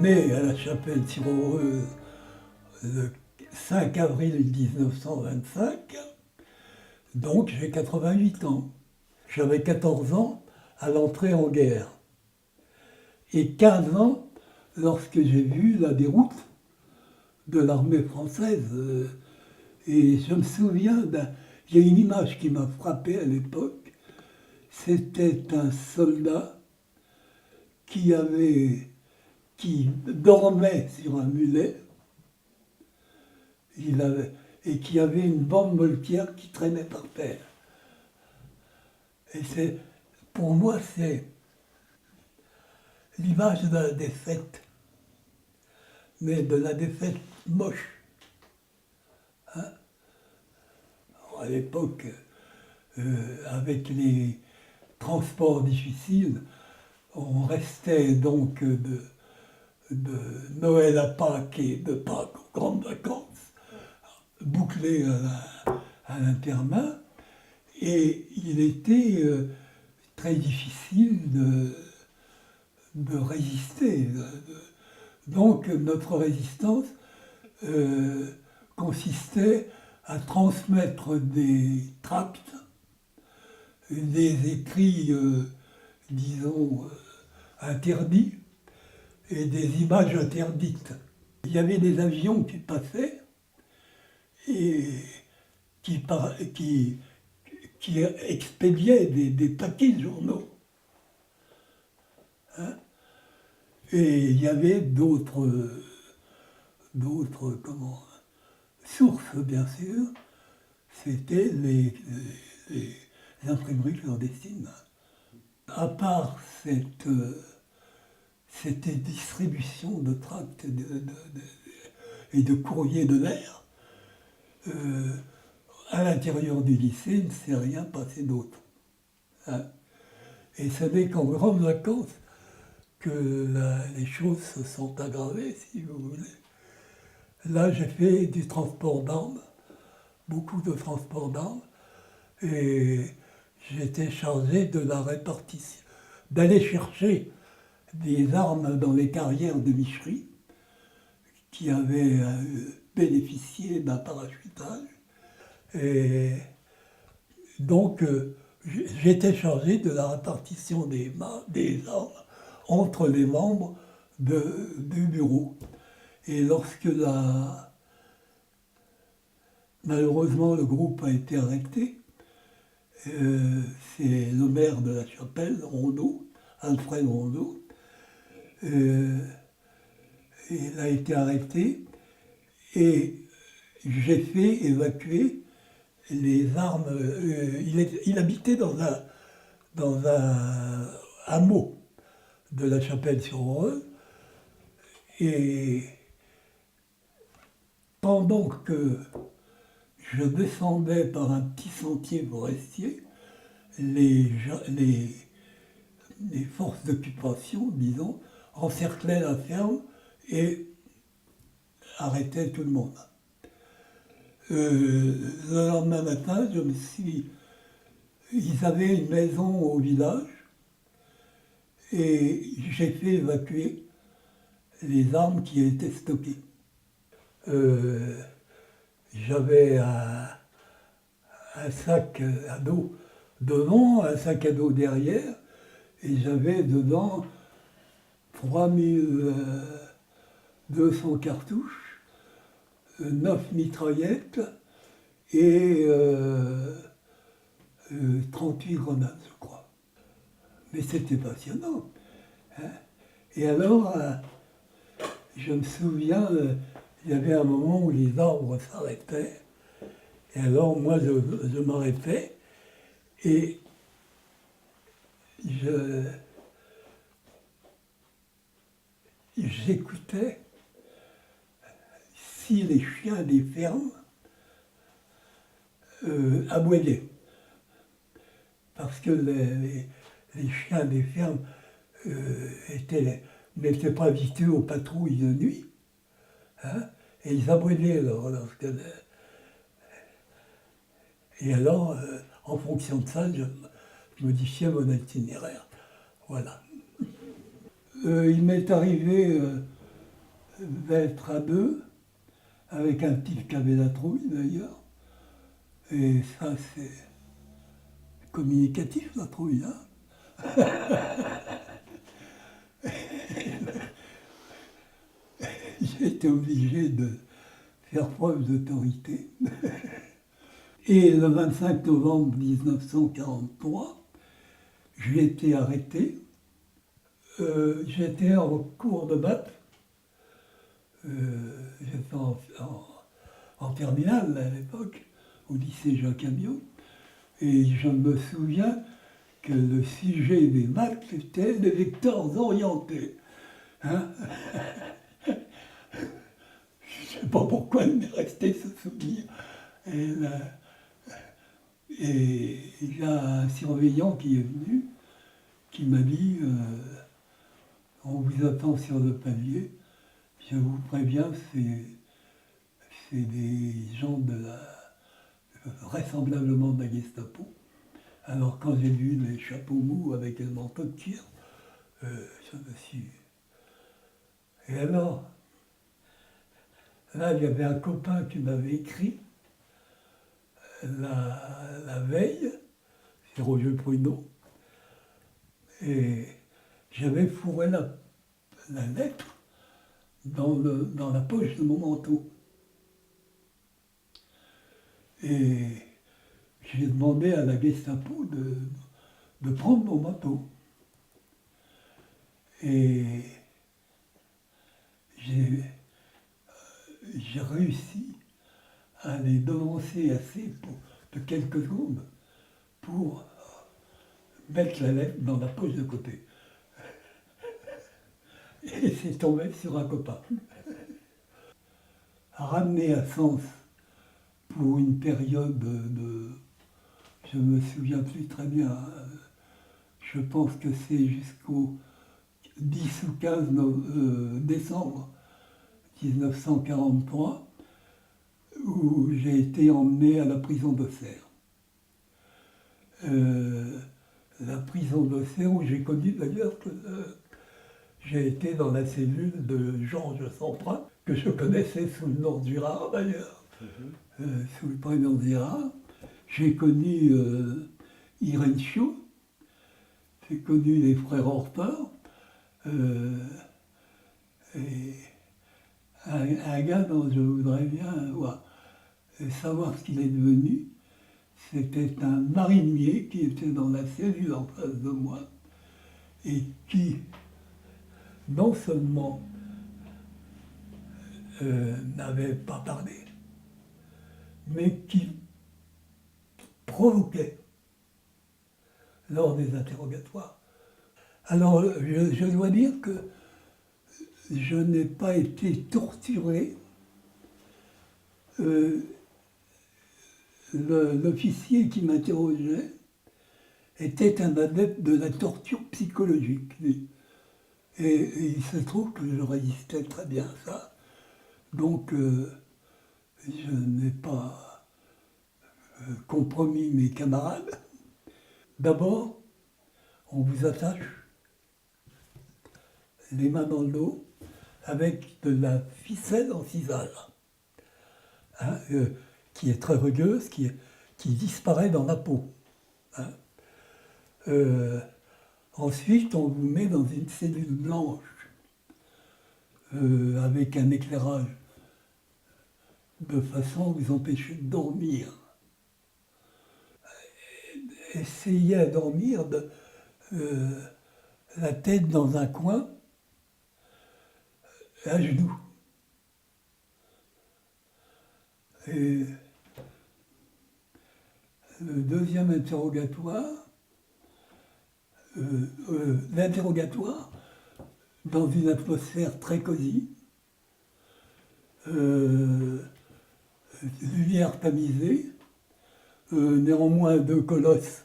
né à la Chapelle-sur-Aureuse le 5 avril 1925, donc j'ai 88 ans. J'avais 14 ans à l'entrée en guerre et 15 ans lorsque j'ai vu la déroute de l'armée française. Et je me souviens il y a une image qui m'a frappé à l'époque. C'était un soldat qui dormait sur un mulet, et qui avait une bande mollettière qui traînait par terre. Et pour moi, c'est l'image de la défaite, mais de la défaite moche. Hein? À l'époque, avec les transports difficiles, on restait donc de Noël à Pâques et de Pâques aux grandes vacances, bouclés à l'internat, et il était très difficile de résister. Donc notre résistance consistait à transmettre des tracts, des écrits, disons, interdits et des images interdites. Il y avait des avions qui passaient et qui expédiaient des paquets de journaux. Hein? Et il y avait d'autres sources, bien sûr. C'était les imprimeries clandestines. À part cette distribution de tracts et de courriers de l'air, à l'intérieur du lycée, il ne s'est rien passé d'autre. Hein? Et ce n'est qu'en grandes vacances que les choses se sont aggravées, si vous voulez. Là, j'ai fait du transport d'armes, beaucoup de transport d'armes, et j'étais chargé de la répartition, d'aller chercher des armes dans les carrières de Michery, qui avaient bénéficié d'un parachutage. Et donc, j'étais chargé de la répartition des armes entre les membres du bureau. Et lorsque malheureusement le groupe a été arrêté, c'est le maire de la Chapelle, Rondeau, Alfred Rondeau, il a été arrêté et j'ai fait évacuer les armes. Il habitait dans un hameau de la Chapelle-sur-Aureuse, et pendant que je descendais par un petit sentier forestier, les forces d'occupation, disons, encerclaient la ferme et arrêtaient tout le monde. Le lendemain matin, ils avaient une maison au village et j'ai fait évacuer les armes qui étaient stockées. J'avais un sac à dos devant, un sac à dos derrière, et j'avais dedans 3200 cartouches, 9 mitraillettes et 38 grenades, je crois. Mais c'était passionnant. Hein? Et alors, je me souviens, il y avait un moment où les arbres s'arrêtaient, et alors moi je m'arrêtais, et j'écoutais si les chiens des fermes aboyaient. Parce que les chiens des fermes n'étaient pas habitués aux patrouilles de nuit. Hein, et ils aboyaient et alors, en fonction de ça, je modifiais mon itinéraire. Voilà. Il m'est arrivé devait être à deux, avec un type qui avait la trouille d'ailleurs. Et ça, c'est communicatif, la trouille. Hein. J'ai été obligé de faire preuve d'autorité. Et le 25 novembre 1943, j'ai été arrêté. J'étais en cours de maths. J'étais en terminale à l'époque, au lycée Jacques Amiot. Et je me souviens que le sujet des maths était les vecteurs orientés. Hein. Je ne sais pas pourquoi il m'est resté ce souvenir. Et il y a un surveillant qui est venu, qui m'a dit on vous attend sur le palier. Je vous préviens, c'est des gens vraisemblablement de la Gestapo. Alors quand j'ai vu les chapeaux mous avec le manteau de tir, je me suis... Et alors, là, il y avait un copain qui m'avait écrit la veille, c'est Roger Pruneau, et j'avais fourré la lettre dans la poche de mon manteau. Et j'ai demandé à la Gestapo de prendre mon manteau. Et j'ai réussi à les devancer assez de quelques secondes pour mettre la lettre dans la poche de côté. Et c'est tombé sur un copain. Ramené à Sens pour une période de... Je ne me souviens plus très bien. Je pense que c'est jusqu'au 10 ou 15 décembre 1943, où j'ai été emmené à la prison d'Auxerre. La prison d'Auxerre où j'ai connu d'ailleurs que j'ai été dans la cellule de Georges Semprin, que je connaissais sous le nom d'Girard d'ailleurs, sous le prénom d'Girard. J'ai connu Irène Chiot, j'ai connu les frères Horteur, et un gars dont je voudrais bien savoir ce qu'il est devenu. C'était un marinier qui était dans la cellule en face de moi et qui, non seulement n'avait pas parlé, mais qui provoquait lors des interrogatoires. Alors, je dois dire que je n'ai pas été torturé. L'officier qui m'interrogeait était un adepte de la torture psychologique. Et il se trouve que je résistais très bien à ça. Donc, je n'ai pas compromis mes camarades. D'abord, on vous attache les mains dans le dos avec de la ficelle en cisage, hein, qui est très rugueuse, qui disparaît dans la peau. Hein. Ensuite, on vous met dans une cellule blanche avec un éclairage de façon à vous empêcher de dormir. Essayez à dormir la tête dans un coin, à genoux. Et le deuxième interrogatoire, l'interrogatoire dans une atmosphère très cosy, lumière tamisée, néanmoins deux colosses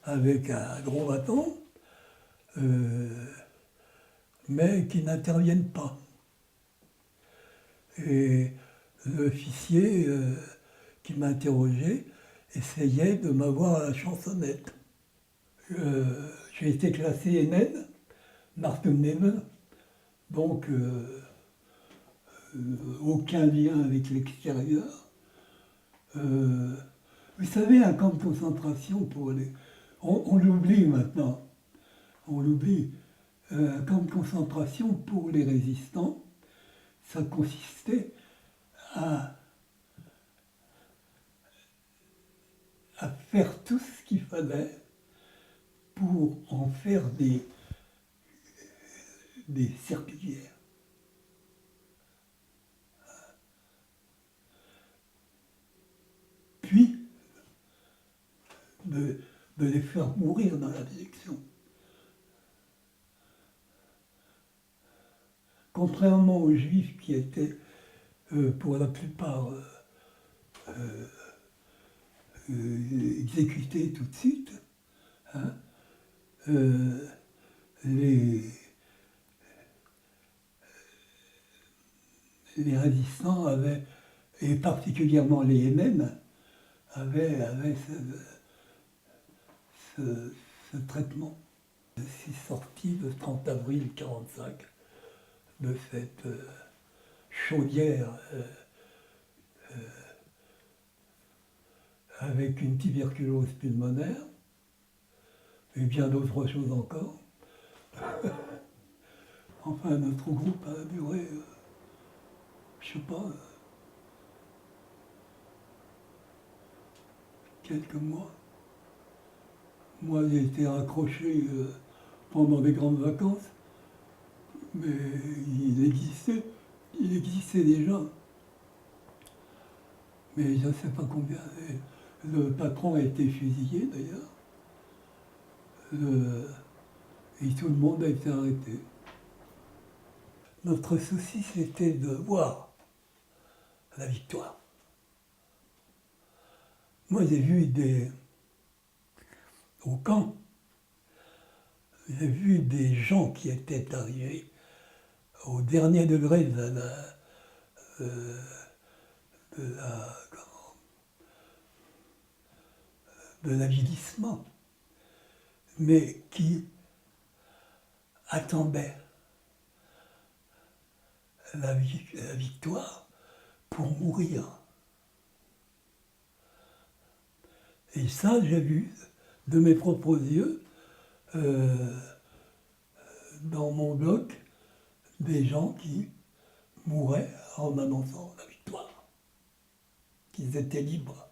avec un gros bâton, mais qui n'interviennent pas. Et l'officier qui m'a interrogé essayait de m'avoir à la chansonnette. J'ai été classé NN, Nachtumnehmen, donc aucun lien avec l'extérieur. Vous savez, un camp de concentration pour les... On l'oublie maintenant, on l'oublie. Un camp de concentration pour les résistants, ça consistait à faire tout ce qu'il fallait pour en faire des serpillères. Puis, de les faire mourir dans la direction. Contrairement aux Juifs qui étaient, pour la plupart, exécutés tout de suite, hein, les résistants avaient, et particulièrement les Yémen, avaient ce traitement. Je suis sorti le 30 avril 1945 de cette chaudière avec une tuberculose pulmonaire et bien d'autres choses encore. Enfin, notre groupe a duré, je sais pas, quelques mois. Moi, j'ai été raccroché pendant des grandes vacances, mais il existait déjà. Mais je ne sais pas combien. Le patron a été fusillé d'ailleurs. Et tout le monde a été arrêté. Notre souci, c'était de voir la victoire. Moi, j'ai vu au camp, j'ai vu des gens qui étaient arrivés au dernier degré de l'avilissement, mais qui attendaient la victoire pour mourir. Et ça, j'ai vu de mes propres yeux, dans mon bloc, des gens qui mouraient en annonçant la victoire, qu'ils étaient libres.